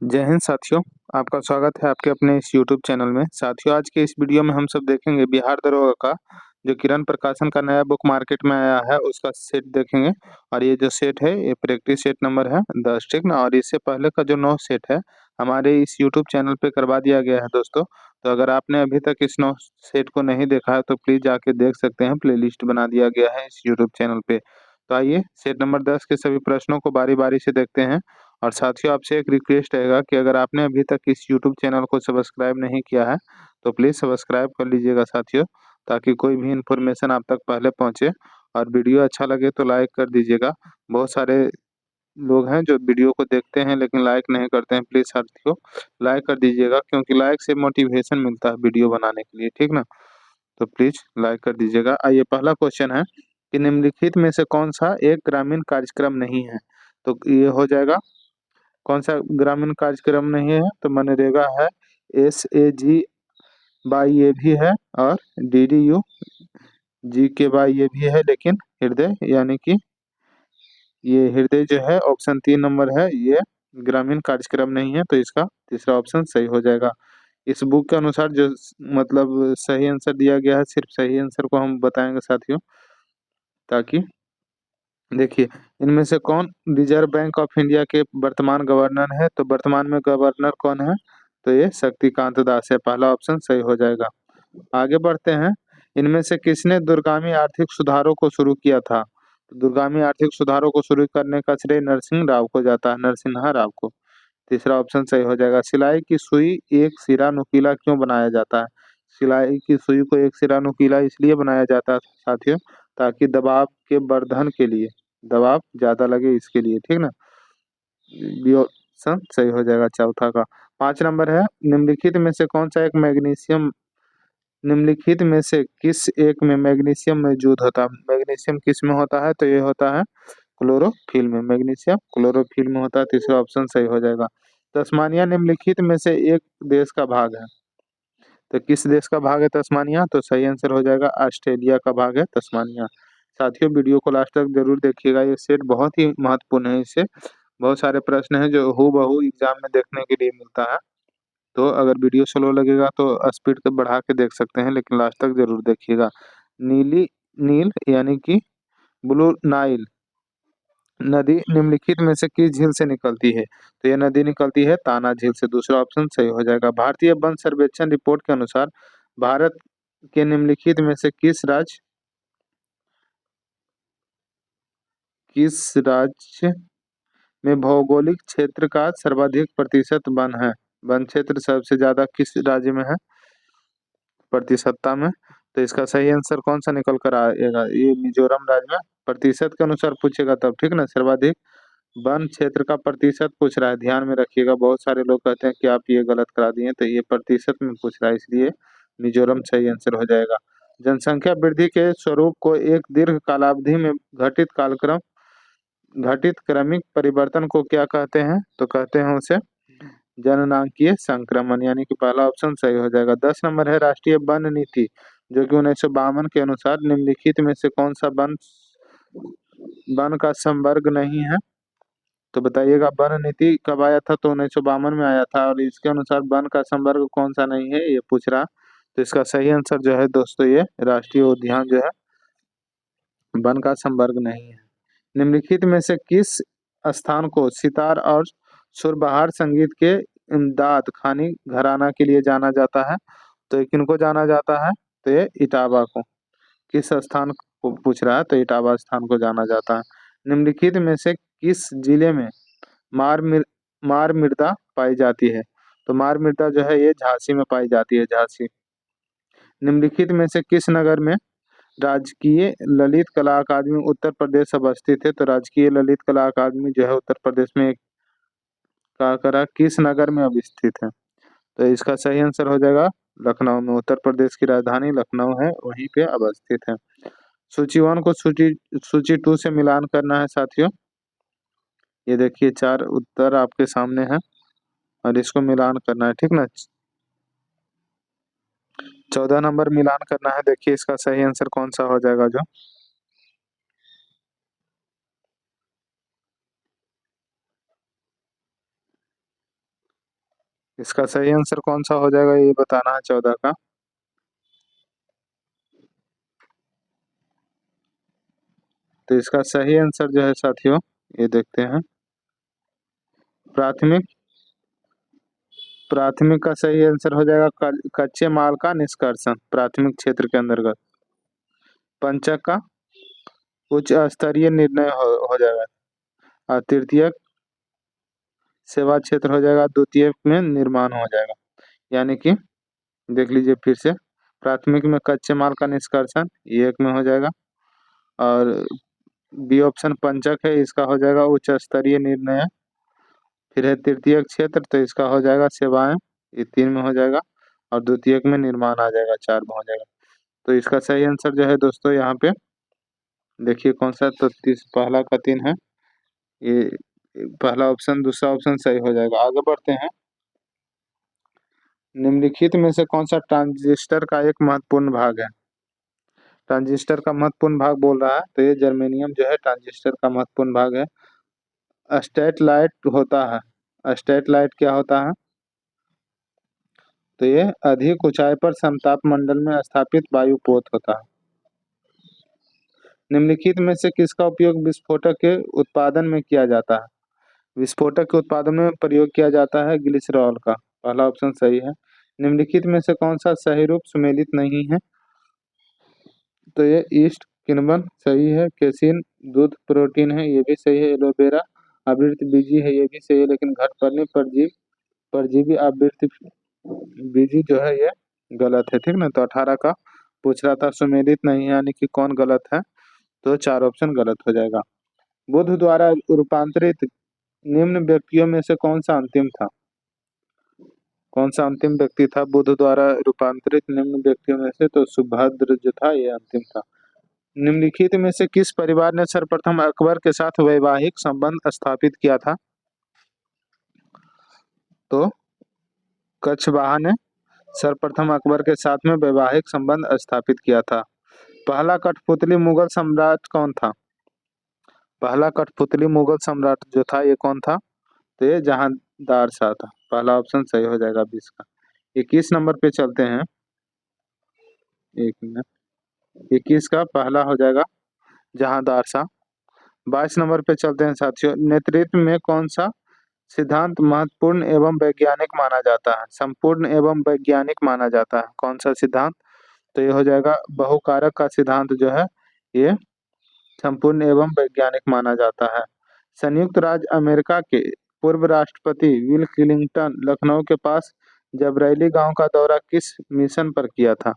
जय हिंद साथियों, आपका स्वागत है आपके अपने इस यूट्यूब चैनल में। साथियों, आज के इस वीडियो में हम सब देखेंगे बिहार दरोगा का जो किरण प्रकाशन का नया बुक मार्केट में आया है उसका सेट देखेंगे। और ये जो सेट है ये प्रैक्टिस सेट नंबर है 10, ठीक ना। और इससे पहले का जो 9 सेट है हमारे इस यूट्यूब चैनल पे करवा दिया गया है दोस्तों। तो अगर आपने अभी तक इस 9 सेट को नहीं देखा है तो प्लीज़ जाके देख सकते हैं, प्लेलिस्ट बना दिया गया है इस यूट्यूब चैनल पे। तो आइए सेट नंबर 10 के सभी प्रश्नों को बारी-बारी से देखते हैं। और साथियों, आपसे एक रिक्वेस्ट रहेगा कि अगर आपने अभी तक इस यूट्यूब चैनल को सब्सक्राइब नहीं किया है तो प्लीज़ सब्सक्राइब कर लीजिएगा साथियों, ताकि कोई भी इन्फॉर्मेशन आप तक पहले पहुंचे। और वीडियो अच्छा लगे तो लाइक कर दीजिएगा। बहुत सारे लोग हैं जो वीडियो को देखते हैं लेकिन लाइक नहीं करते हैं। प्लीज़ साथियों लाइक कर दीजिएगा, क्योंकि लाइक से मोटिवेशन मिलता है वीडियो बनाने के लिए, ठीक ना। तो प्लीज़ लाइक कर दीजिएगा। आइए, पहला क्वेश्चन है कि निम्नलिखित में से कौन सा एक ग्रामीण कार्यक्रम नहीं है। तो ये हो जाएगा कौन सा ग्रामीण कार्यक्रम नहीं है, तो मनरेगा है, SAG बाई ये भी है, और DDU GKY ये भी है, लेकिन हृदय यानी कि ये हृदय जो है ऑप्शन 3 नंबर है, ये ग्रामीण कार्यक्रम नहीं है। तो इसका तीसरा ऑप्शन सही हो जाएगा। इस बुक के अनुसार जो मतलब सही आंसर दिया गया है, सिर्फ सही आंसर को हम बताएंगे साथियों, ताकि देखिए इनमें से कौन रिजर्व बैंक ऑफ इंडिया के वर्तमान गवर्नर है। तो वर्तमान में गवर्नर कौन है, तो ये शक्तिकांत दास है। पहला ऑप्शन सही हो जाएगा। आगे बढ़ते हैं। इनमें से किसने दूरगामी आर्थिक सुधारों को शुरू किया था। तो दूरगामी आर्थिक सुधारों को शुरू करने का श्रेय नरसिंह राव को जाता है, नरसिम्हा राव को। तीसरा ऑप्शन सही हो जाएगा। सिलाई की सुई एक सिरा नुकीला क्यों बनाया जाता है। सिलाई की सुई को एक सिरा नुकीला इसलिए बनाया जाता है साथियों, ताकि दबाव के वर्धन के लिए, दबाव ज्यादा लगे इसके लिए, ठीक ना। बी ऑप्शन सही हो जाएगा चौथा का। 5 नंबर है, निम्नलिखित में से कौन सा एक मैग्नीशियम, निम्नलिखित में से किस एक में मैग्नीशियम मौजूद होता है। मैग्नीशियम किस में होता है, तो ये होता है क्लोरोफिल में। मैग्नीशियम क्लोरोफिल में होता है। तीसरा ऑप्शन सही हो जाएगा। तस्मानिया निम्नलिखित में से एक देश का भाग है। तो किस देश का भाग है तस्मानिया, तो सही आंसर हो जाएगा ऑस्ट्रेलिया का भाग है तस्मानिया। साथियों, वीडियो को लास्ट तक जरूर देखिएगा, ये सेट बहुत ही महत्वपूर्ण है। इससे बहुत सारे प्रश्न हैं जो हूबहू एग्जाम में देखने के लिए मिलता है। तो अगर वीडियो स्लो लगेगा तो स्पीड को बढ़ा के देख सकते हैं, लेकिन लास्ट तक जरूर देखिएगा। नीली नील यानी कि ब्लू नाइल नदी निम्नलिखित में से किस झील से निकलती है। तो यह नदी निकलती है ताना झील से। दूसरा ऑप्शन सही हो जाएगा। भारतीय वन सर्वेक्षण रिपोर्ट के अनुसार भारत के निम्नलिखित में से किस राज्य में भौगोलिक क्षेत्र का सर्वाधिक प्रतिशत वन है। वन क्षेत्र सबसे ज्यादा किस राज्य में है, प्रतिशतता में। तो इसका सही आंसर कौन सा निकल कर आएगा, ये मिजोरम राज्य में। प्रतिशत के अनुसार पूछेगा तब, ठीक ना। सर्वाधिक वन क्षेत्र का प्रतिशत पूछ रहा है, ध्यान में रखिएगा। बहुत सारे लोग कहते हैं कि आप ये गलत करा दिए, तो ये प्रतिशत में पूछ रहा है, इसलिए मिजोरम सही आंसर हो जाएगा। जनसंख्या वृद्धि के स्वरूप को एक दीर्घ कालावधि में घटित क्रमिक परिवर्तन को क्या कहते हैं, तो कहते हैं उसे जननांकीय संक्रमण, यानी कि पहला ऑप्शन सही हो जाएगा। 10 नंबर है, राष्ट्रीय वन नीति जो कि 1952 के अनुसार निम्नलिखित में से कौन सा वन वन का संवर्ग नहीं है। तो बताइएगा, वन नीति कब आया था, तो 1952 में आया था। और इसके अनुसार वन का संवर्ग कौन सा नहीं है ये पूछ रहा। तो इसका सही आंसर जो है दोस्तों, ये राष्ट्रीय उद्यान जो है वन का संवर्ग नहीं है। निम्नलिखित में से किस स्थान को सितार और सुरबहार संगीत के इमदाद खानी घराना के लिए जाना जाता है। तो ये किनको जाना जाता है, तो ये इटावा को। किस स्थान को पूछ रहा है, तो इटावा स्थान को जाना जाता है। निम्नलिखित में से किस जिले में मार मिर, मार मृदा पाई जाती है। तो मार मृदा जो है ये झांसी में पाई जाती है, झांसी। निम्नलिखित में से किस नगर में राजकीय ललित कला अकादमी उत्तर प्रदेश अवस्थित है। तो राजकीय ललित कला अकादमी जो है उत्तर प्रदेश में का करा किस नगर में अवस्थित है। तो इसका सही आंसर हो जाएगा लखनऊ में। उत्तर प्रदेश की राजधानी लखनऊ है, वहीं पे अवस्थित है। सूची 1 को सूची 2 से मिलान करना है साथियों। ये देखिए 4 उत्तर आपके सामने है और इसको मिलान करना है, ठीक ना। 14 नंबर मिलान करना है। देखिए इसका सही आंसर कौन सा हो जाएगा जो इसका सही आंसर कौन सा हो जाएगा ये बताना है 14 का। तो इसका सही आंसर जो है साथियों, ये देखते हैं। प्राथमिक प्राथमिक का सही आंसर हो जाएगा कच्चे माल का निष्कर्षण, प्राथमिक क्षेत्र के अंतर्गत। पंचक का उच्च स्तरीय निर्णय हो जाएगा। और तृतीयक सेवा क्षेत्र हो जाएगा। द्वितीयक में निर्माण हो जाएगा। यानी कि देख लीजिए फिर से, प्राथमिक में कच्चे माल का निष्कर्षण, ये एक में हो जाएगा। और बी ऑप्शन पंचक है, इसका हो जाएगा उच्च स्तरीय निर्णय। फिर है तृतीयक क्षेत्र, तो इसका हो जाएगा सेवाएं, ये 3 में हो जाएगा। और द्वितीयक में निर्माण आ जाएगा, 4 में हो जाएगा। तो इसका सही आंसर जो है दोस्तों यहाँ पे देखिए कौन सा, तो पहला का 3 है। ये पहला ऑप्शन, दूसरा ऑप्शन सही हो जाएगा। आगे बढ़ते हैं। निम्नलिखित में से कौन सा ट्रांजिस्टर का एक महत्वपूर्ण भाग है? ट्रांजिस्टर का महत्वपूर्ण भाग बोल रहा है, तो ये जर्मेनियम जो है ट्रांजिस्टर का महत्वपूर्ण भाग है। स्टेट लाइट होता है, स्टेट लाइट क्या होता है? तो ये अधिक ऊंचाई पर समताप मंडल में स्थापित वायु पोत होता है। निम्नलिखित में से किसका उपयोग विस्फोटक के उत्पादन में किया जाता है? विस्फोटक के उत्पादन में प्रयोग किया जाता है ग्लिसरॉल का, पहला ऑप्शन सही है। निम्नलिखित में से कौन सा सही रूप सुमेलित नहीं है? तो ये ईस्ट किण्वन सही है। केसिन दूध प्रोटीन है, ये भी सही है। एलोवेरा आवृत्ति बीजी है, ये भी सही है। लेकिन घटपर्णी परजीवी आवृत्ति बीजी जो है ये गलत है, ठीक ना। तो 18 का पूछ रहा था, सुमेलित नहीं है यानी कि कौन गलत है, तो 4 ऑप्शन गलत हो जाएगा। बुद्ध द्वारा रूपांतरित निम्न व्यक्तियों में से कौन सा अंतिम था? कौन सा अंतिम व्यक्ति था बुद्ध द्वारा रूपांतरित निम्न व्यक्तियों में से? तो सुभद्र जो था ये अंतिम था। निम्नलिखित में से किस परिवार ने सर्वप्रथम अकबर के साथ वैवाहिक संबंध स्थापित किया था? तो कछवाहा ने सर्वप्रथम अकबर के साथ में वैवाहिक संबंध स्थापित किया था। पहला कठपुतली मुगल सम्राट कौन था? पहला कठपुतली मुगल सम्राट जो था ये कौन था? तो ये जहांदार शाह था, पहला ऑप्शन सही हो जाएगा 20 का। 21 नंबर पे चलते हैं। 1 मिनट। 21 का पहला हो जाएगा जहांदार शाह। 22 नंबर पे चलते हैं साथियों। नेतृत्व में कौन सा सिद्धांत महत्वपूर्ण एवं वैज्ञानिक माना जाता है? संपूर्ण एवं वैज्ञानिक माना जाता है, कौन सा सिद्धांत? तो ये हो जाएगा बहुकारक का सिद्धांत जो है ये संपूर्ण एवं वैज्ञानिक माना जाता है। संयुक्त राज्य अमेरिका के पूर्व राष्ट्रपति विल क्लिंटन लखनऊ के पास जबरैली गांव का दौरा किस मिशन पर किया था?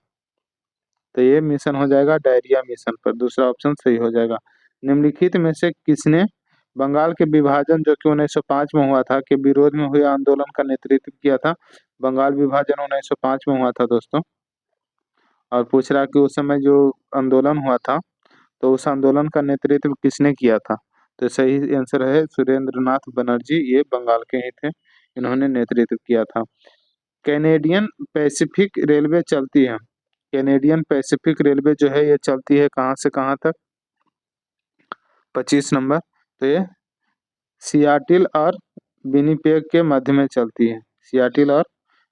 तो ये मिशन हो जाएगा डायरिया मिशन पर, दूसरा ऑप्शन सही हो जाएगा। निम्नलिखित में से किसने बंगाल के विभाजन जो कि 1905 में हुआ था के विरोध में हुए आंदोलन का नेतृत्व किया था? बंगाल विभाजन 1905 में हुआ था दोस्तों। और पूछ रहा कि उस समय जो आंदोलन हुआ था, तो उस आंदोलन का नेतृत्व किसने किया था? तो सही आंसर है सुरेंद्र नाथ बनर्जी, ये बंगाल के ही थे, इन्होंने नेतृत्व किया था। कैनेडियन पैसिफिक रेलवे चलती है, कैनेडियन पैसिफिक रेलवे जो है ये चलती है कहाँ से कहाँ तक? 25 नंबर। तो ये सियाटिल और विनिपेग के मध्य में चलती है, सियाटिल और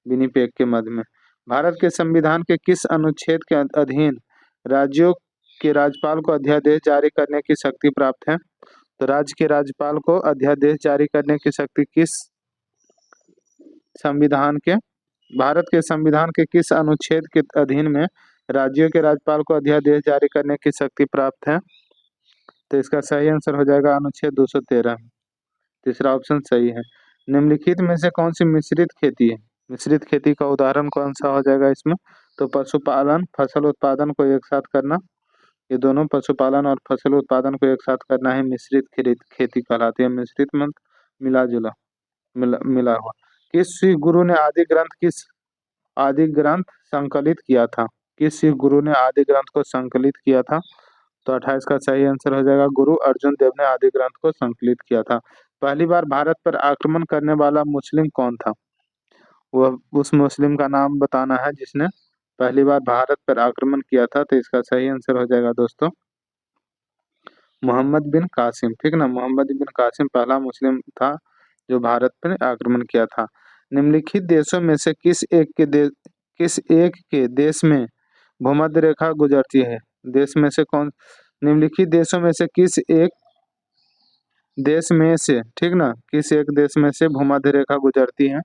विनिपेग के मध्य में। भारत के संविधान के किस अनुच्छेद के अधीन राज्यों के राज्यपाल को अध्यादेश जारी करने की शक्ति प्राप्त है? तो राज्य के राज्यपाल को अध्यादेश जारी करने की शक्ति किस संविधान के, भारत के संविधान के किस अनुच्छेद के अधीन में राज्यों के राज्यपाल को अध्यादेश जारी करने की शक्ति प्राप्त है? तो इसका सही आंसर हो जाएगा अनुच्छेद 213, तीसरा ऑप्शन सही है। निम्नलिखित में से कौन सी मिश्रित खेती है? मिश्रित खेती का उदाहरण कौन सा हो जाएगा इसमें? तो पशुपालन फसल उत्पादन को एक साथ करना, ये दोनों पशुपालन और फसल उत्पादन को एक साथ करना ही मिश्रित खेती कहलाती है। मिश्रित मतलब मिला हुआ। किस गुरु ने आदि ग्रंथ संकलित किया था? किस गुरु ने आदि ग्रंथ को संकलित किया था? तो 28 का सही आंसर हो जाएगा गुरु अर्जुन देव ने आदि ग्रंथ को संकलित किया था। पहली बार भारत पर आक्रमण करने वाला मुस्लिम कौन था? वह उस मुस्लिम का नाम बताना है जिसने पहली बार भारत पर आक्रमण किया था। तो इसका सही आंसर हो जाएगा दोस्तों मोहम्मद बिन कासिम, ठीक ना। मोहम्मद बिन कासिम पहला मुस्लिम था जो भारत पर आक्रमण किया था। निम्नलिखित देशों में से किस एक के देश में भूमध्य रेखा गुजरती है? देश में से कौन निम्नलिखित देशों में से किस एक देश में से, ठीक ना, किस एक देश में से भूमध्य रेखा गुजरती है?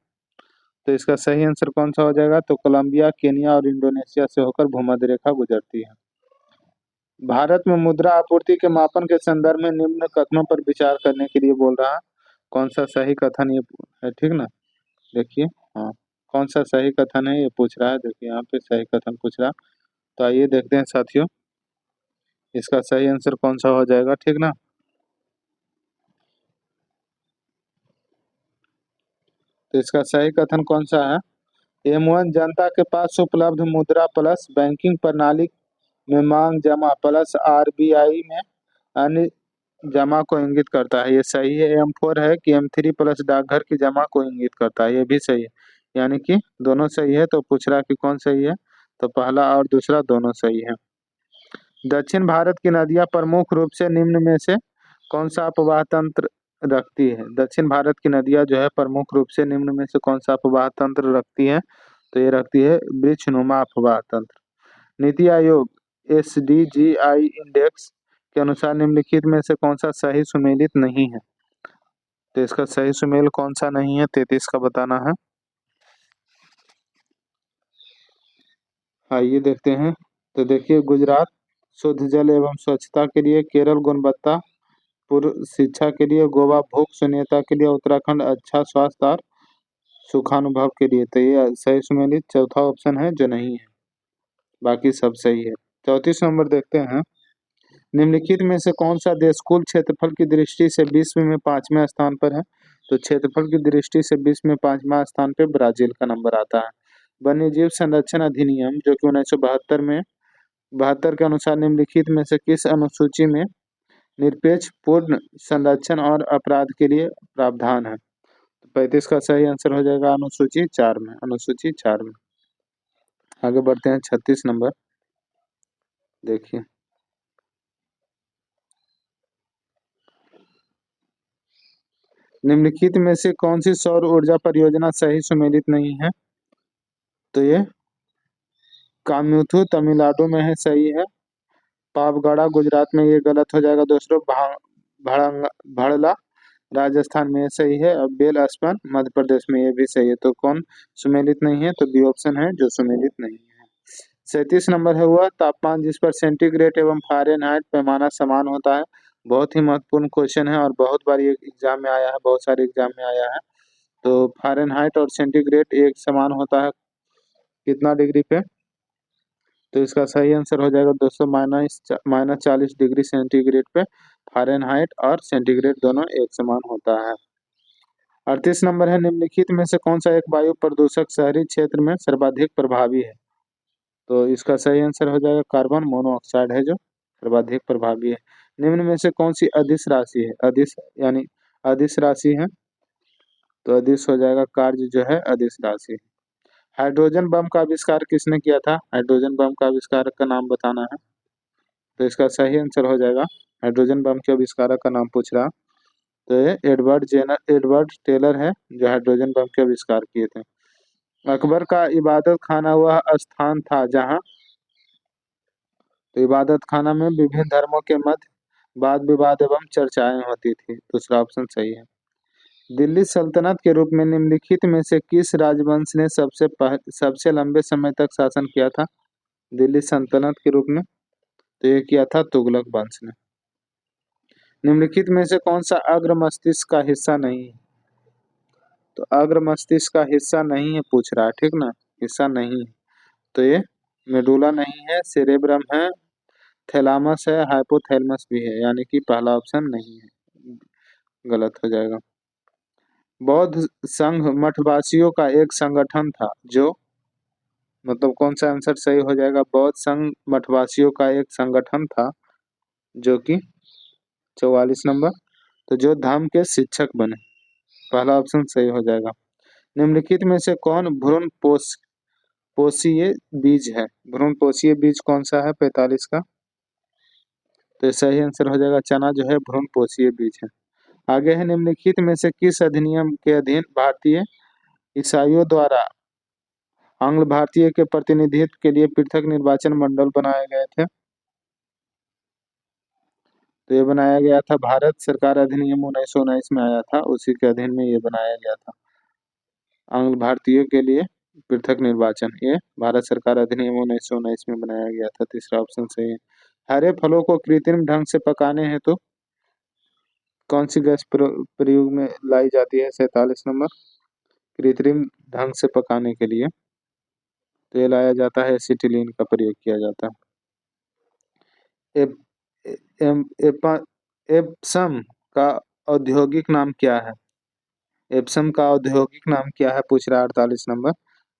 तो इसका सही आंसर कौन सा हो जाएगा? तो कोलंबिया, केनिया और इंडोनेशिया से होकर भूमध्य रेखा गुजरती है। भारत में मुद्रा आपूर्ति के मापन के संदर्भ में निम्न कथनों पर विचार करने के लिए बोल रहा है। कौन सा सही कथन ये है, ठीक ना? देखिए, हाँ, कौन सा सही कथन है ये पूछ रहा है। देखिए यहाँ पे सही कथन पूछ रहा। तो आइए देखते हैं साथियों, इसका सही आंसर कौन सा हो जाएगा, ठीक ना? तो इसका सही कथन कौन सा है? M1 जनता के पास उपलब्ध मुद्रा प्लस बैंकिंग प्रणाली में मांग जमा प्लस RBI में अन्य जमा को इंगित करता है, ये सही है। M4 है कि M3 प्लस डाकघर की जमा को इंगित करता है, ये भी सही है। यानी कि दोनों सही है। तो पूछ रहा है कि कौन सही है, तो पहला और दूसरा दोनों सही है। दक्षिण भारत की नदियां प्रमुख रूप से निम्न में से कौन सा अपवाह तंत्र रखती है? दक्षिण भारत की नदियां जो है प्रमुख रूप से निम्न में से कौन सा अपवाह तंत्र रखती है? तो ये रखती है वृक्षनुमा अपवाह तंत्र। नीति आयोग SDGI इंडेक्स के अनुसार निम्नलिखित में से कौन सा सही सुमेलित नहीं है? तो इसका सही सुमेल कौन सा नहीं है, 33 का बताना है। आइए देखते हैं। तो देखिए, गुजरात शुद्ध जल एवं स्वच्छता के लिए, केरल गुणवत्ता पूर्ण शिक्षा के लिए, गोवा भूख शून्यता के लिए, उत्तराखंड अच्छा स्वास्थ्य और सुखानुभव के लिए। तो ये सही सुमेलित चौथा ऑप्शन है जो नहीं है, बाकी सब सही है। 34 नंबर देखते हैं। निम्नलिखित में से कौन सा देश कुल क्षेत्रफल की दृष्टि से विश्व में 5वें स्थान पर है? तो क्षेत्रफल की दृष्टि से विश्व में 5वां स्थान पे ब्राजील का नंबर आता है। वन्यजीव संरक्षण अधिनियम जो कि 1972 में 72 के अनुसार निम्नलिखित में से किस अनुसूची में निरपेक्ष पूर्ण संरक्षण और अपराध के लिए प्रावधान है? 35 का सही आंसर हो जाएगा अनुसूची 4 में, अनुसूची 4 में। आगे बढ़ते हैं 36 नंबर। देखिए, निम्नलिखित में से कौन सी सौर ऊर्जा परियोजना सही सुमेलित नहीं है? तो ये काम्यूथु तमिलनाडु में है, सही है। पावगढ़ा गुजरात में, ये गलत हो जाएगा दोस्तों। भड़ला राजस्थान में, ये सही है। और बेल अस्पन मध्य प्रदेश में, ये भी सही है। तो कौन सुमेलित नहीं है? तो बी ऑप्शन है जो सुमेलित नहीं है। 37 नंबर है वह तापमान जिस पर सेंटीग्रेड एवं फ़ारेनहाइट पैमाना समान होता है। बहुत ही महत्वपूर्ण क्वेश्चन है और बहुत बार ये एग्जाम में आया है, बहुत सारे एग्जाम में आया है। तो फ़ारेनहाइट और सेंटीग्रेड एक समान होता है कितना डिग्री पे? तो इसका सही आंसर हो जाएगा दोस्तों माइनस 40 डिग्री सेंटीग्रेड पे फ़ारेनहाइट और सेंटीग्रेड दोनों एक समान होता है। 38 नंबर है। निम्नलिखित में से कौन सा एक वायु प्रदूषक शहरी क्षेत्र में सर्वाधिक प्रभावी है? तो इसका सही आंसर हो जाएगा कार्बन मोनोऑक्साइड है जो सर्वाधिक प्रभावी है। निम्न में से कौन सी अदिश राशि है? अदिश यानी अदिश राशि है, तो अदिश हो जाएगा कार्य जो है अदिश राशि है। हाइड्रोजन बम का आविष्कार किसने किया था? हाइड्रोजन बम का आविष्कारक का नाम बताना है। तो इसका सही आंसर हो जाएगा, हाइड्रोजन बम के आविष्कारक का नाम पूछ रहा। तो ये एडवर्ड टेलर है जो हाइड्रोजन बम के आविष्कार किए थे। अकबर का इबादत खाना वह स्थान था जहाँ, तो इबादत खाना में विभिन्न धर्मों के मध्य वाद विवाद एवं चर्चाएं होती थी। दूसरा ऑप्शन सही है। दिल्ली सल्तनत के रूप में निम्नलिखित में से किस राजवंश ने सबसे लंबे समय तक शासन किया था? दिल्ली सल्तनत के रूप में, तो ये किया था तुगलक वंश ने। निम्नलिखित में से कौन सा अग्र मस्तिष्क का हिस्सा नहीं है? तो अग्र मस्तिष्क का हिस्सा नहीं है पूछ रहा है, ठीक ना, हिस्सा नहीं है। तो ये मेडुला नहीं है, सेरेब्रम है, थैलामस है, हाइपोथैलेमस भी है, यानी कि पहला ऑप्शन नहीं है, गलत हो जाएगा। बौद्ध संघ मठवासियों का एक संगठन था जो, मतलब कौन सा आंसर सही हो जाएगा? बौद्ध संघ मठवासियों का एक संगठन था जो कि 44 नंबर, तो जो धर्म के शिक्षक बने, पहला ऑप्शन सही हो जाएगा। निम्नलिखित में से कौन भ्रूण पोषीय बीज है? भ्रूण पोषीय बीज कौन सा है 45 का? तो सही आंसर हो जाएगा चना जो है भ्रूण पोषीय बीज है। आगे है, निम्नलिखित में से किस अधिनियम के अधीन भारतीय ईसाइयों द्वारा आंग्ल भारतीय के प्रतिनिधित्व के लिए पृथक निर्वाचन मंडल बनाए गए थे। तो ये बनाया गया था भारत सरकार अधिनियम 1919 में आया था, उसी के अधीन में ये बनाया गया था। आंग्ल भारतीयों के लिए पृथक निर्वाचन, ये भारत सरकार अधिनियम 1919 में बनाया गया था। तीसरा ऑप्शन सही है। हरे फलों को कृत्रिम ढंग से पकाने हेतु कौन सी गैस प्रयोग में लाई जाती है? 47 नंबर। कृत्रिम ढंग से पकाने के लिए तो ये लाया जाता है, एसिटिलीन का प्रयोग किया जाता है। एप्सम का औद्योगिक नाम क्या है? एप्सम का औद्योगिक नाम क्या है, पूछ रहा है 48 नंबर।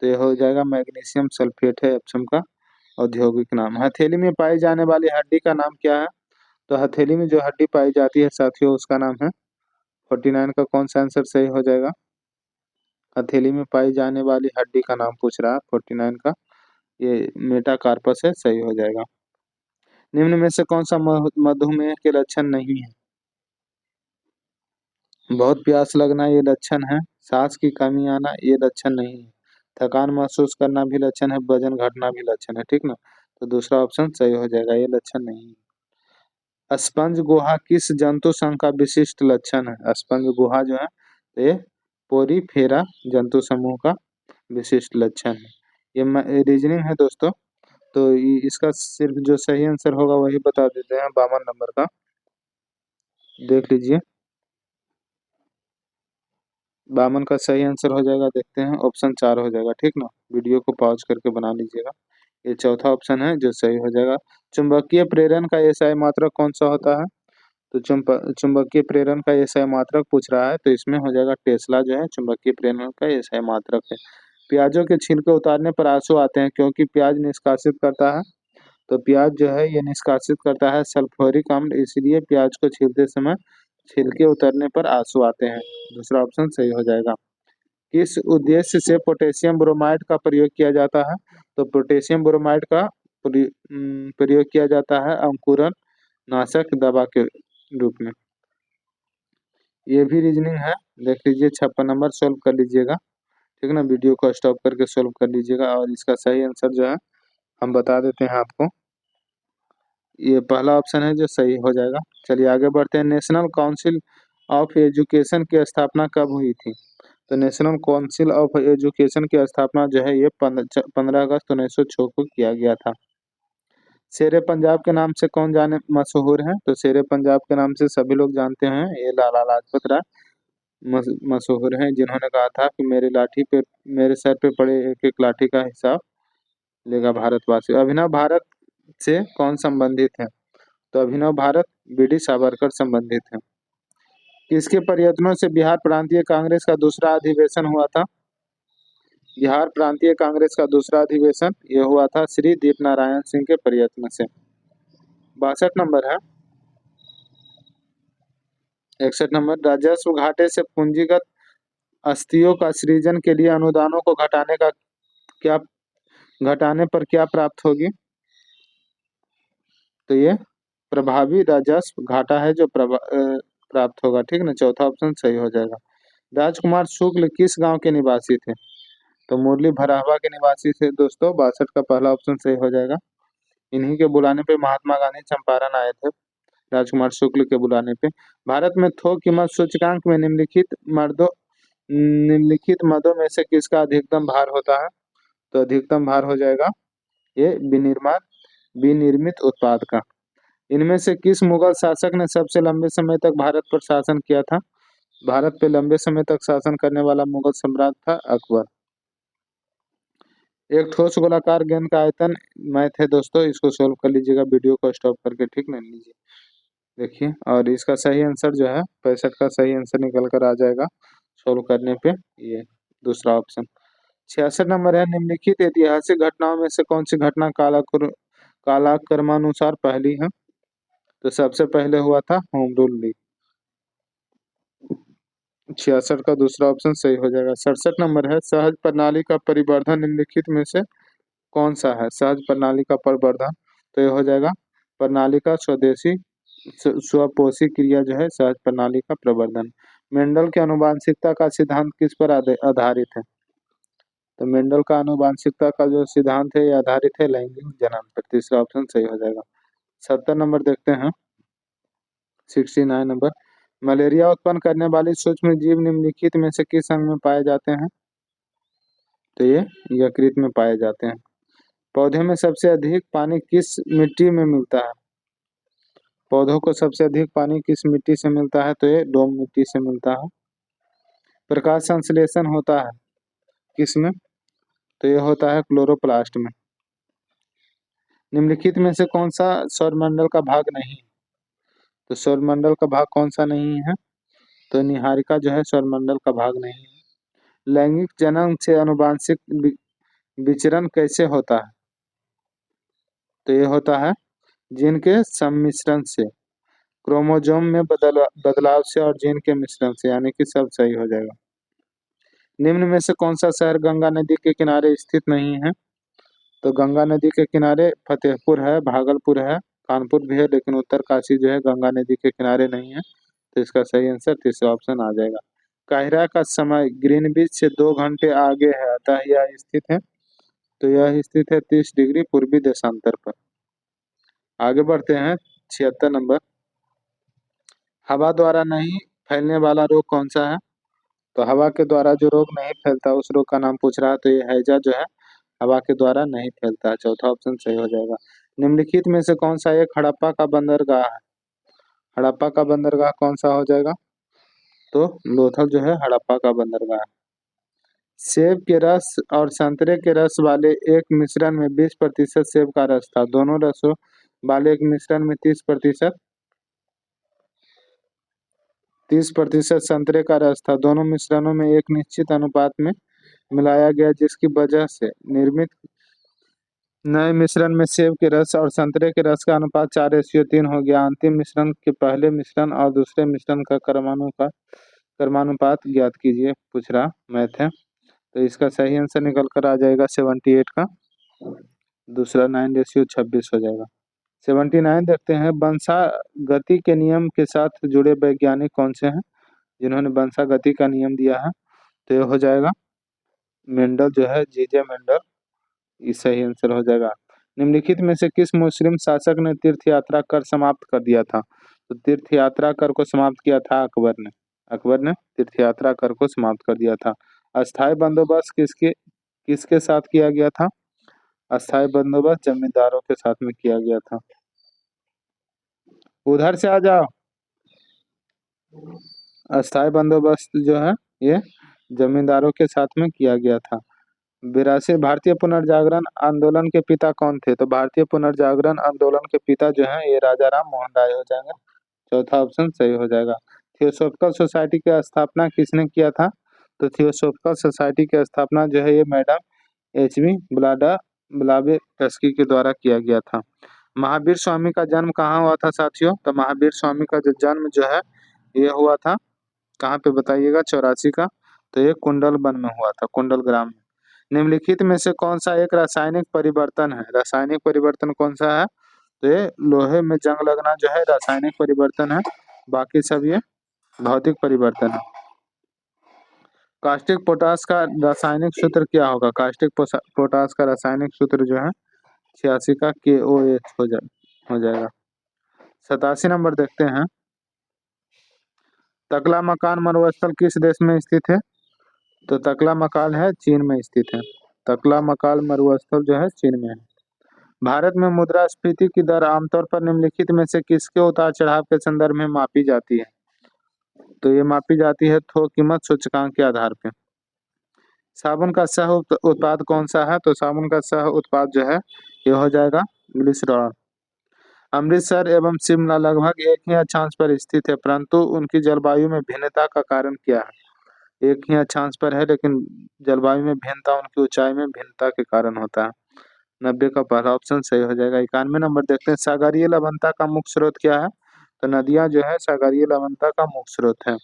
तो ये हो जाएगा मैग्नीशियम सल्फेट है एप्सम का औद्योगिक नाम। हथेली में पाई जाने वाली हड्डी का नाम क्या है? तो हथेली में जो हड्डी पाई जाती है साथियों, उसका नाम है 49 का कौन सा आंसर सही हो जाएगा? हथेली में पाई जाने वाली हड्डी का नाम पूछ रहा है 49 का, ये मेटाकार्पस है, सही हो जाएगा। निम्न में से कौन सा मधुमेह के लक्षण नहीं है? बहुत प्यास लगना ये लक्षण है, सांस की कमी आना ये लक्षण नहीं है, थकान महसूस करना भी लक्षण है, वजन घटना भी लक्षण है, ठीक ना। तो दूसरा ऑप्शन सही हो जाएगा, ये लक्षण नहीं है। स्पंज गुहा किस जंतु संघ का विशिष्ट लक्षण है? स्पंज गुहा जो है ये पोरीफेरा जंतु समूह का विशिष्ट लक्षण है। ये रीजनिंग है दोस्तों, तो इसका सिर्फ जो सही आंसर होगा वही बता देते हैं। 52 नंबर का देख लीजिए, 52 का सही आंसर हो जाएगा, देखते हैं, ऑप्शन 4 हो जाएगा, ठीक ना। वीडियो को पॉज करके बना लीजिएगा। ये चौथा ऑप्शन है जो सही हो जाएगा। चुंबकीय प्रेरण का एसआई मात्रक कौन सा होता है? तो चुंबकीय प्रेरण का एसआई मात्रक पूछ रहा है, तो इसमें हो जाएगा टेस्ला जो है चुंबकीय प्रेरण का एसआई मात्रक है। प्याजों के छिलके उतारने पर आंसू आते हैं क्योंकि प्याज निष्कासित करता है। तो प्याज जो है ये निष्कासित करता है सल्फ्यूरिक अम्ल, इसलिए प्याज को छीलते समय छिलके उतरने पर आंसू आते हैं। दूसरा ऑप्शन सही हो जाएगा। किस उद्देश्य से पोटेशियम ब्रोमाइड का प्रयोग किया जाता है? तो पोटेशियम ब्रोमाइड का प्रयोग किया जाता है अंकुरण नाशक दवा के रूप में। ये भी रीजनिंग है, देख लीजिए, 56 नंबर सोल्व कर लीजिएगा, ठीक ना। वीडियो को स्टॉप करके सोल्व कर लीजिएगा और इसका सही आंसर जो है हम बता देते हैं आपको। ये पहला ऑप्शन है जो सही हो जाएगा। चलिए आगे बढ़ते हैं। नेशनल काउंसिल ऑफ एजुकेशन की स्थापना कब हुई थी? तो नेशनल काउंसिल ऑफ एजुकेशन की स्थापना जो है ये 15 अगस्त 1906 को किया गया था। शेरे पंजाब के नाम से कौन जाने मशहूर है? तो शेरे पंजाब के नाम से सभी लोग जानते हैं, ये लाला लाजपत राय मशहूर हैं, जिन्होंने कहा था कि मेरे सर पे पड़े एक एक लाठी का हिसाब लेगा भारतवासी। अभिनव भारत से कौन संबंधित है? तो अभिनव भारत बीडी सावरकर संबंधित है। किसके प्रयत्नों से बिहार प्रांतीय कांग्रेस का दूसरा अधिवेशन हुआ था? बिहार प्रांतीय कांग्रेस का दूसरा अधिवेशन ये हुआ था श्री दीपनारायण सिंह के प्रयत्न से। 62 नंबर है। 61 नंबर, राजस्व घाटे से पूंजीगत अस्थियों का सृजन के लिए अनुदानों को क्या घटाने पर क्या प्राप्त होगी? तो ये प्रभावी राजस्व घाटा है जो प्राप्त होगा, ठीक ना। चौथा ऑप्शन सही हो जाएगा। राजकुमार शुक्ल किस गांव के निवासी थे? तो मुरली भरावा के निवासी थे दोस्तों। 62 का पहला ऑप्शन सही हो जाएगा। इन्हीं के बुलाने पे महात्मा गांधी चंपारण आए थे, राजकुमार शुक्ल के बुलाने पे। भारत में थोक कीमत सूचकांक में निम्नलिखित मदों में से किसका अधिकतम भार होता है? तो अधिकतम भार हो जाएगा ये विनिर्मित उत्पाद का। इनमें से किस मुगल शासक ने सबसे लंबे समय तक भारत पर शासन किया था? भारत पे लंबे समय तक शासन करने वाला मुगल सम्राट था अकबर। एक ठोस गोलाकार गेंद का आयतन मैथ है दोस्तों, इसको सोल्व कर लीजिएगा वीडियो को स्टॉप करके, ठीक ना। लीजिए देखिए, और इसका सही आंसर जो है 65 का सही आंसर निकल कर आ जाएगा सोल्व करने पे, ये दूसरा ऑप्शन। 66 नंबर है। निम्नलिखित ऐतिहासिक घटनाओं में से कौन सी घटना कालक्रमानुसार पहली है? तो सबसे पहले हुआ था होम रूल लीग। 66 का दूसरा ऑप्शन सही हो जाएगा। 67 नंबर है। सहज प्रणाली का परिवर्धन निम्नलिखित में से कौन सा है? सहज प्रणाली का परिवर्धन तो ये हो जाएगा प्रणाली का स्वदेशी स्वपोषी क्रिया जो है सहज प्रणाली का प्रवर्धन। मेंडल के आनुवंशिकता का सिद्धांत किस पर आधारित है? तो मेंडल का आनुवांशिकता का जो सिद्धांत है ये आधारित है लैंगिक जनन पर। तीसरा ऑप्शन सही हो जाएगा। 70 नंबर देखते हैं। 69 नंबर, मलेरिया उत्पन्न करने वाली सूक्ष्म जीव निम्नलिखित में से किस अंग में पाए जाते हैं? तो ये यकृत में पाए जाते हैं। पौधे में सबसे अधिक पानी किस मिट्टी में मिलता है? पौधों को सबसे अधिक पानी किस मिट्टी से मिलता है? तो ये डोम मिट्टी से मिलता है। प्रकाश संश्लेषण होता है किसमें? तो ये होता है क्लोरोप्लास्ट में। निम्नलिखित में से कौन सा सौरमंडल का भाग नहीं? तो सौरमंडल का भाग कौन सा नहीं है? तो निहारिका जो है सौरमंडल का भाग नहीं है। लैंगिक जनन से आनुवांशिक विचरण कैसे होता है? तो ये होता है जीन के सम्मिश्रण से, क्रोमोसोम में बदलाव से और जीन के मिश्रण से, यानी कि सब सही हो जाएगा। निम्न में से कौन सा शहर गंगा नदी के किनारे स्थित नहीं है? तो गंगा नदी के किनारे फतेहपुर है, भागलपुर है, कानपुर भी है, लेकिन उत्तरकाशी जो है गंगा नदी के किनारे नहीं है। तो इसका सही आंसर तीसरा ऑप्शन आ जाएगा। काहिरा का समय ग्रीनविच से 2 घंटे आगे है, अतः यह स्थित है। तो यह स्थित है 30 डिग्री पूर्वी देशांतर पर। आगे बढ़ते हैं। 76 नंबर, हवा द्वारा नहीं फैलने वाला रोग कौन सा है? तो हवा के द्वारा जो रोग नहीं फैलता उस रोग का नाम पूछ रहा है। तो ये हैजा जो है हवा के द्वारा नहीं फैलता। चौथा ऑप्शन सही हो जाएगा। निम्नलिखित में से कौन सा एक हड़प्पा का बंदरगाह है? हड़प्पा का बंदरगाह कौन सा हो जाएगा? तो लोथल जो है हड़प्पा का बंदरगाह। सेब के रस और संतरे के रस वाले एक मिश्रण में 20% सेब का रस था, दोनों रसों वाले एक मिश्रण में 30% संतरे का रस था। दोनों मिश्रणों में एक निश्चित अनुपात में मिलाया गया, जिसकी वजह से निर्मित नए मिश्रण में सेब के रस और संतरे के रस का अनुपात 4:3 हो गया। अंतिम मिश्रण के पहले मिश्रण और दूसरे मिश्रण का क्रमानुपात ज्ञात कीजिए, पूछ रहा मैथ है। तो इसका सही आंसर निकल कर आ जाएगा 78 का। दूसरा 9:26 हो जाएगा। 79 देखते हैं। वंशा गति के नियम के साथ जुड़े वैज्ञानिक कौन से हैं जिन्होंने वंशा गति का नियम दिया है? तो ये हो जाएगा मेंडल जो है, जीजे मेंडल। ये सही आंसर हो जाएगा। निम्नलिखित में से किस मुस्लिम शासक ने तीर्थ यात्रा कर समाप्त कर दिया था? तो तीर्थ यात्रा कर को समाप्त किया था अकबर ने। अकबर ने तीर्थ यात्रा कर को समाप्त कर दिया था। अस्थायी बंदोबस्त किसके किसके साथ किया गया था? अस्थायी बंदोबस्त जमींदारों के साथ में किया गया था। उधर से आ जाओ। अस्थायी बंदोबस्त जो है ये जमींदारों के साथ में किया गया था। 82 भारतीय पुनर्जागरण आंदोलन के पिता कौन थे? तो भारतीय पुनर्जागरण आंदोलन के पिता जो है ये राजा राम मोहन राय हो जाएंगे। चौथा ऑप्शन सही हो जाएगा। थियोसॉफिकल सोसाइटी की स्थापना किसने किया था? तो थियोसॉफिकल सोसाइटी की स्थापना जो है ये मैडम एच.वी. ब्लावेटस्की के द्वारा किया गया था। महावीर स्वामी का जन्म कहाँ हुआ था साथियों? तो महावीर स्वामी का जो जन्म जो है ये हुआ था कहाँ पे बताइएगा? 84 का। तो ये कुंडल वन में हुआ था, कुंडल ग्राम में। निम्नलिखित में से कौन सा एक रासायनिक परिवर्तन है? रासायनिक परिवर्तन कौन सा है? तो ये लोहे में जंग लगना जो है रासायनिक परिवर्तन है, बाकी सब ये भौतिक परिवर्तन है। कास्टिक पोटास का रासायनिक सूत्र क्या होगा? कास्टिक पोटास का रासायनिक सूत्र जो है 86 का KOH हो जाएगा। 87 नंबर देखते हैं। तकला मकान मरुस्थल किस देश में स्थित है? तो तकला मकान है चीन में स्थित है। तकला मकान मरुस्थल जो है चीन में है। भारत में मुद्रास्फीति की दर आमतौर पर निम्नलिखित में से किसके उतार चढ़ाव के संदर्भ में मापी जाती है? तो ये मापी जाती है थोक कीमत सूचकांक के आधार पर। साबुन का सह उत्पाद कौन सा है? तो साबुन का सह उत्पाद जो है ये हो जाएगा ग्लिसरॉल। अमृतसर एवं शिमला लगभग एक ही अक्षांश पर स्थित है, परंतु उनकी जलवायु में भिन्नता का कारण क्या है? एक ही अक्षांश पर है लेकिन जलवायु में भिन्नता उनकी ऊंचाई में भिन्नता के कारण होता है। 90 का पहला ऑप्शन सही हो जाएगा। 91 नंबर देखते हैं। सागरीय लवणता का मुख्य स्रोत क्या है? तो नदियां जो है सागरीय लवणता का मुख्य स्रोत है।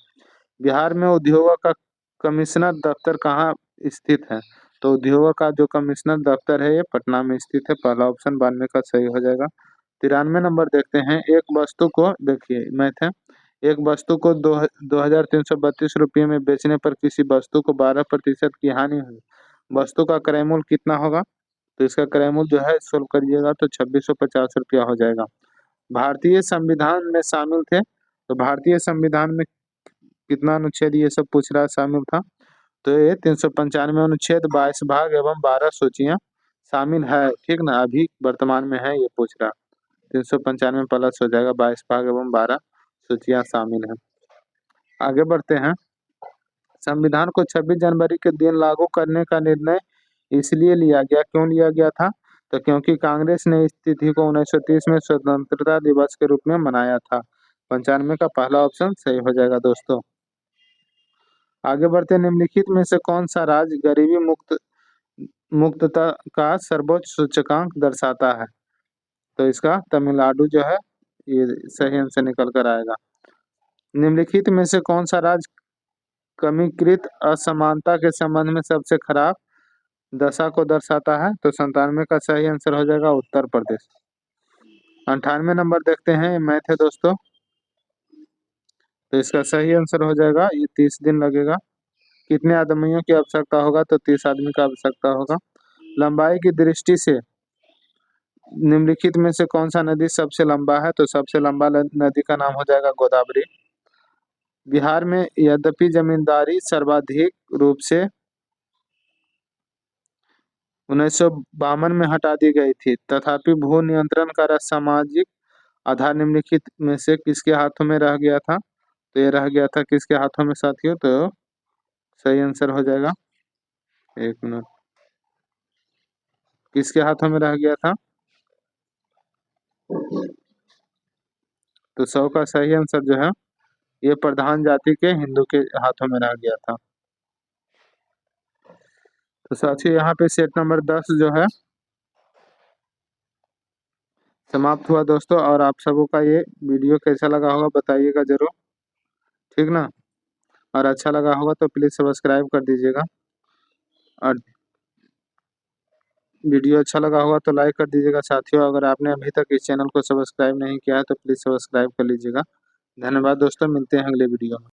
बिहार में उद्योगों का कमिश्नर दफ्तर कहाँ स्थित है? तो उद्योगों का जो कमिश्नर दफ्तर है ये पटना में स्थित है। पहला ऑप्शन 92 का सही हो जाएगा। 93 नंबर देखते हैं। एक वस्तु को देखिए मैथ है। एक वस्तु को 2332 रुपये में बेचने पर किसी वस्तु को 12% की हानि हुई। वस्तु का क्रय मूल्य कितना होगा, तो इसका क्रय मूल्य जो है सोल्व करिएगा तो 2650 रुपया हो जाएगा। भारतीय संविधान में शामिल थे, तो भारतीय संविधान में कितना अनुच्छेद ये सब पूछ रहा है शामिल था, तो ये 395 अनुच्छेद 22 भाग एवं 12 सूचियां शामिल है। ठीक ना, अभी वर्तमान में है ये पूछ रहा, 395 प्लस हो जाएगा 22 भाग एवं 12 सूचियां शामिल है। आगे बढ़ते हैं। संविधान को 26 जनवरी के दिन लागू करने का निर्णय इसलिए लिया गया, क्यों लिया गया था, तो क्योंकि कांग्रेस ने इस तिथि को 1930 में स्वतंत्रता दिवस के रूप में मनाया था। 95 का पहला ऑप्शन सही हो जाएगा दोस्तों। आगे बढ़ते, निम्नलिखित में से कौन सा राज्य गरीबी मुक्तता का सर्वोच्च सूचकांक दर्शाता है, तो इसका तमिलनाडु जो है ये सही आंसर निकल कर आएगा। निम्नलिखित में से कौन सा राज्य कमीकृत असमानता के संबंध में सबसे खराब दशा को दर्शाता है, तो 97 का सही आंसर हो जाएगा उत्तर प्रदेश। 98 नंबर देखते हैं, मैथ है दोस्तों, तो इसका सही आंसर हो जाएगा ये 30 दिन लगेगा। कितने आदमियों की आवश्यकता होगा, तो 30 आदमी का आवश्यकता होगा। लंबाई की दृष्टि से निम्नलिखित में से कौन सा नदी सबसे लंबा है, तो सबसे लंबा नदी का नाम हो जाएगा गोदावरी। बिहार में यद्यपि जमींदारी सर्वाधिक रूप से 1952 में हटा दी गई थी, तथापि भू नियंत्रण का सामाजिक आधार निम्नलिखित में से किसके हाथों में रह गया था, तो ये रह गया था किसके हाथों में साथियों, तो सही आंसर हो जाएगा, एक मिनट, किसके हाथों में रह गया था, तो 100 का सही आंसर जो है ये प्रधान जाति के हिंदू के हाथों में रह गया था। तो साथियों यहाँ पे सेट नंबर 10 जो है समाप्त हुआ दोस्तों, और आप सबों का ये वीडियो कैसा लगा होगा बताइएगा जरूर, ठीक ना, और अच्छा लगा होगा तो प्लीज़ सब्सक्राइब कर दीजिएगा, और वीडियो अच्छा लगा होगा तो लाइक कर दीजिएगा साथियों। अगर आपने अभी तक इस चैनल को सब्सक्राइब नहीं किया है तो प्लीज़ सब्सक्राइब कर लीजिएगा। धन्यवाद दोस्तों, मिलते हैं अगले वीडियो में।